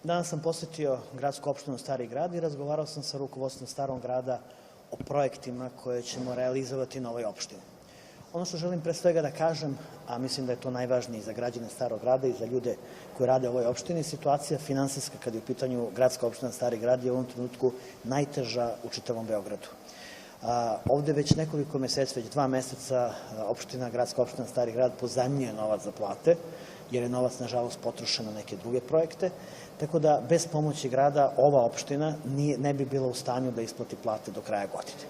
Danas sam posetio gradsku opštinu Stari grad i razgovarao sam sa rukovodstvom Starog grada o projektima koje ćemo realizovati na ovoj opštini. Ono što želim pre svega da kažem, a mislim da je to najvažnije za građane Starog grada i za ljude koji rade u ovoj opštini, situacija finansijska kada je u pitanju gradska opština Stari grad je u ovom trenutku najteža u čitavom Beogradu. Ovde već nekoliko meseci, već 2 meseca, gradska opština Stari grad pozajmljuje novac za plate, jer je novac, nažalost, potrošen na neke druge projekte, tako da bez pomoći grada ova opština ne bi bila u stanju da isplati plate do kraja godine.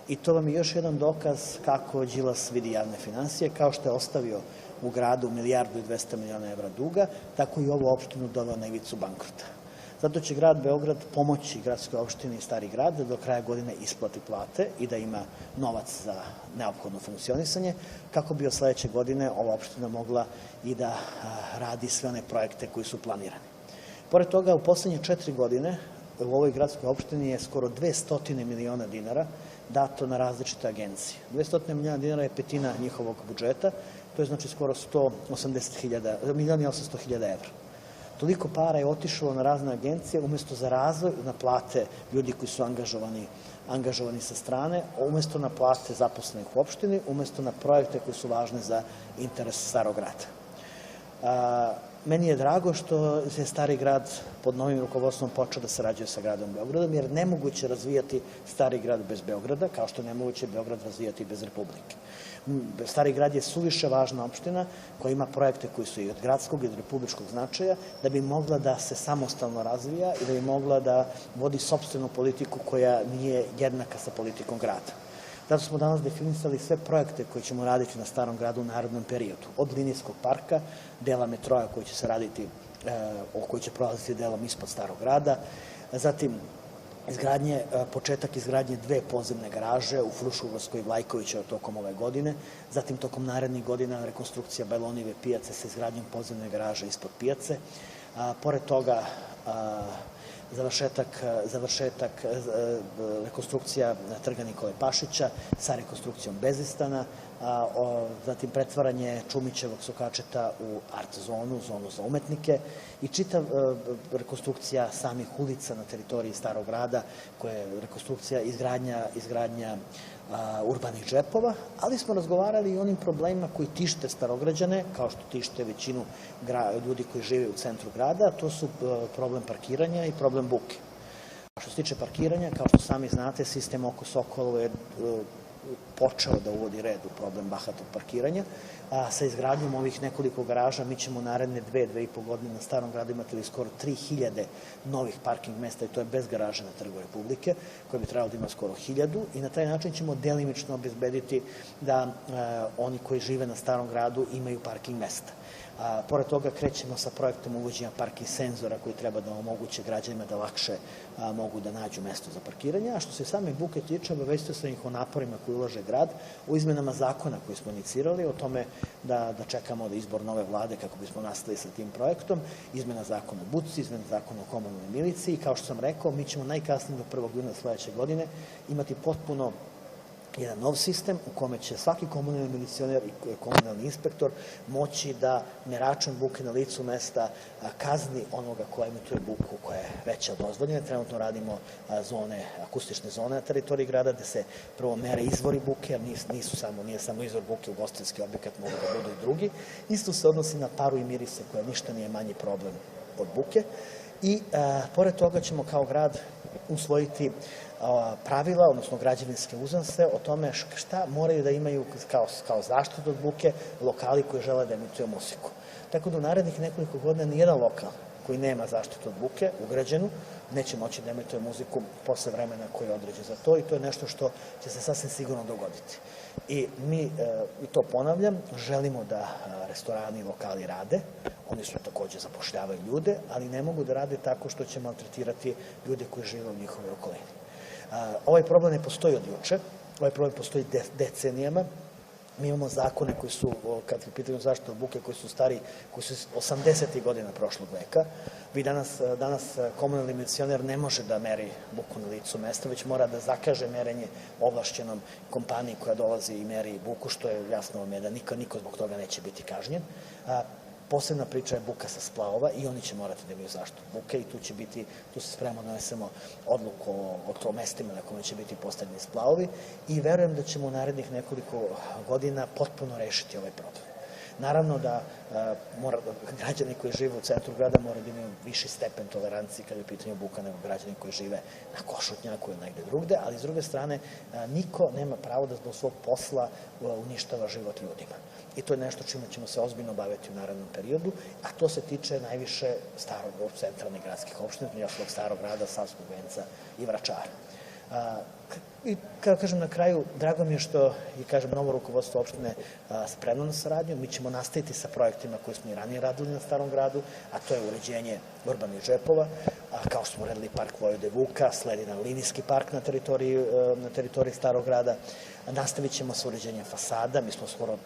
I to vam je još jedan dokaz kako Đilas vidi javne finansije, kao što je ostavio u gradu 1.200.000.000 evra duga, tako i ovu opštinu doveo na ivicu bankrota. Zato će grad Beograd pomoći gradskoj opštini i Stari grad da do kraja godine isplati plate i da ima novac za neophodno funkcionisanje, kako bi od sledeće godine ova opština mogla i da radi sve one projekte koji su planirani. Pored toga, u poslednje 4 godine u ovoj gradskoj opštini je skoro 200 miliona dinara dato na različite agencije. 200 miliona dinara je petina njihovog budžeta, to je znači skoro 1.800.000 evra. Toliko para je otišlo na razne agencije umesto za razvoj, na plate ljudi koji su angažovani sa strane, umesto na plate zaposlenih u opštini, umesto na projekte koji su važni za interes Starog grada. Meni je drago što je Stari grad pod novim rukovodstvom počeo da sarađuje sa gradom Beogradom, jer nemoguće razvijati Stari grad bez Beograda, kao što je nemoguće Beograd razvijati bez Republike. Stari grad je suviše važna opština koja ima projekte koji su i od gradskog i od republičkog značaja, da bi mogla da se samostalno razvija i da bi mogla da vodi sopstvenu politiku koja nije jednaka sa politikom grada. Zato smo danas definisali sve projekte koje ćemo raditi na Starom gradu u narednom periodu. Od linijskog parka, dela metroa koji će se raditi, koji će prolaziti delom ispod Starog grada, zatim početak izgradnje 2 podzemne garaže u Fruškogorskoj i Vlajkovićevoj tokom ove godine, zatim tokom narednih godina rekonstrukcija Belonive pijace sa izgradnjom podzemne garaže ispod pijace, pored toga završetak rekonstrukcija Trga Nikole Pašića sa rekonstrukcijom Bezistana, zatim pretvaranje Čumićevog sokačeta u art zonu, zonu za umetnike i čitav rekonstrukcija samih ulica na teritoriji Starog grada, koja je rekonstrukcija izgradnja urbanih džepova, ali smo razgovarali i o onim problemima koji tište starograđane, kao što tište većinu ljudi koji žive u centru grada, a to su problem parkiranja i problem buke. Što se tiče parkiranja, kao što sami znate, sistem oko Sokolovo je počeo da uvodi red u problem bahatog parkiranja. Sa izgradnjom ovih nekoliko garaža mi ćemo naredne 2,5 godine na Starom gradu imati skoro 3.000 novih parking mesta i to je bez garaže na Trgu Republike, koje bi trebalo da ima skoro 1.000 i na taj način ćemo delimično obezbediti da oni koji žive na Starom gradu imaju parking mesta. Pored toga krećemo sa projektom uvođenja parking senzora koji treba da omoguće građanima da lakše mogu da nađu mesto za parkiranje, a što se same buke tiče, obavestio sam ih o naporima koji ulaže grad, o izmenama zakona koji smo inicirali, o tome da čekamo da izbor nove vlade kako bismo nastavili sa tim projektom, izmena zakona o buci, izmena zakona o komunalnoj miliciji i kao što sam rekao, mi ćemo najkasnije do 1. juna sledeće godine imati potpuno jedan nov sistem u kome će svaki komunalni milicioner i komunalni inspektor moći da meračem buke na licu mesta kazni onoga ko emituje buku koja je veća od dozvoljene. Trenutno radimo akustične zone na teritoriji grada gde se prvo mere izvori buke, jer nije samo izvor buke ugostiteljski objekat, mogu da budu i drugi. Isto se odnosi na paru i mirise koje ništa nije manji problem od buke. I pored toga ćemo kao grad usvojiti pravila, odnosno građevinske uzanse o tome šta moraju da imaju kao zaštitu od buke lokali koji žele da emituju muziku. Tako da u narednih nekoliko godina nijedan lokal koji nema zaštitu od buke ugrađenu neće moći da emituje muziku posle vremena koje je određeno za to i to je nešto što će se sasvim sigurno dogoditi. I mi, i to ponavljam, želimo da restorani i lokali rade, oni su takođe zapošljavaju ljude, ali ne mogu da rade tako što će maltretirati ljude koji žive u njihovoj okolini. Ovaj problem ne postoji od juče, ovaj problem postoji decenijama. Mi imamo zakone koji su, kad je pitanje zaštite od buke, koji su stari, koji su 80. godina prošlog veka. Vi danas komunalni milicioner ne može da meri buku na licu mesta, već mora da zakaže merenje ovlašćenom kompaniji koja dolazi i meri buku, što je jasno vam je da niko zbog toga neće biti kažnjen. Posebna priča je buka sa splavova i oni će morati da imaju zaštitu buke i tu se spremamo da donesemo odluku o mestima na kome će biti postavljeni splavovi i verujem da ćemo u narednih nekoliko godina potpuno rešiti ovaj problem. Naravno da građani koji žive u centru grada moraju da imaju viši stepen tolerancije kada je u pitanju buka nego građani koji žive na Košutnjaku ili negde drugde, ali s druge strane niko nema pravo da zbog svog posla uništava život ljudima. I to je nešto čime ćemo se ozbiljno baviti u narednom periodu, a to se tiče najviše centralnih gradskih opština, svog Starog grada, Savskog venca i Vračara. I, kao kažem, na kraju, drago mi je što je, novo rukovodstvo opštine spremno na saradnju. Mi ćemo nastaviti sa projektima koje smo i ranije radili na Starom gradu, a to je uređenje urbanih džepova, kao što smo uredili park Vojvode Vuka, sledi nam linijski park na teritoriji Starog grada. Nastavit ćemo sa uređenjem fasada, mi smo skoro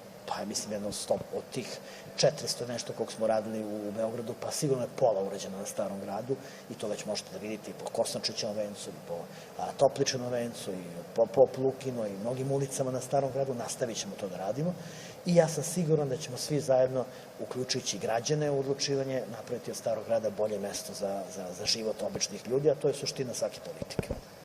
mislim jedno od tih 400 nešto koliko smo radili u Beogradu, pa sigurno je pola urađeno na Starom gradu i to već možete da vidite i po Kosnačićevom vencu, i po Topličinom vencu, i po Plukinu i mnogim ulicama na Starom gradu. Nastavit ćemo to da radimo i ja sam siguran da ćemo svi zajedno, uključujući građane u odlučivanje, napraviti od Starog grada bolje mesto za život običnih ljudi, a to je suština svake politike.